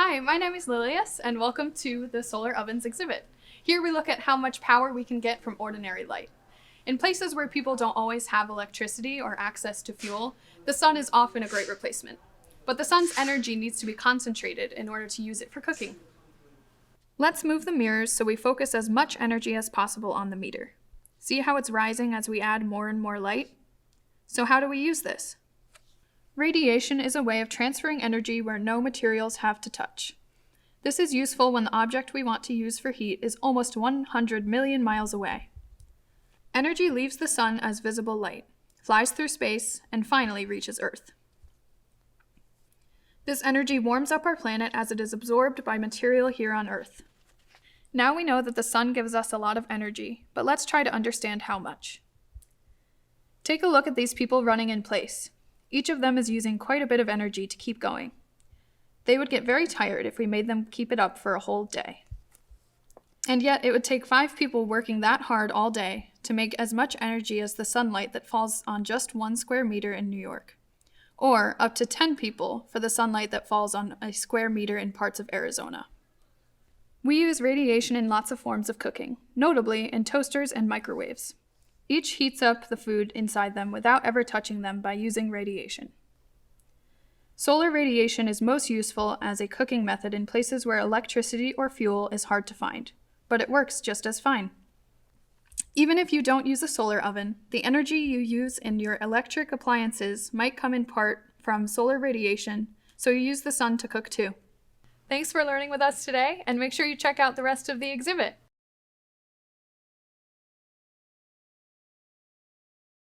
Hi, my name is Lilius, and welcome to the Solar Ovens exhibit. Here we look at how much power we can get from ordinary light. In places where people don't always have electricity or access to fuel, the sun is often a great replacement. But the sun's energy needs to be concentrated in order to use it for cooking. Let's move the mirrors so we focus as much energy as possible on the meter. See how it's rising as we add more and more light? So how do we use this? Radiation is a way of transferring energy where no materials have to touch. This is useful when the object we want to use for heat is almost 100 million miles away. Energy leaves the sun as visible light, flies through space, and finally reaches Earth. This energy warms up our planet as it is absorbed by material here on Earth. Now we know that the sun gives us a lot of energy, but let's try to understand how much. Take a look at these people running in place. Each of them is using quite a bit of energy to keep going. They would get very tired if we made them keep it up for a whole day. And yet it would take 5 people working that hard all day to make as much energy as the sunlight that falls on just 1 square meter in New York, or up to 10 people for the sunlight that falls on a square meter in parts of Arizona. We use radiation in lots of forms of cooking, notably in toasters and microwaves. Each heats up the food inside them without ever touching them by using radiation. Solar radiation is most useful as a cooking method in places where electricity or fuel is hard to find, but it works just as fine. Even if you don't use a solar oven, the energy you use in your electric appliances might come in part from solar radiation, so you use the sun to cook too. Thanks for learning with us today, and make sure you check out the rest of the exhibit.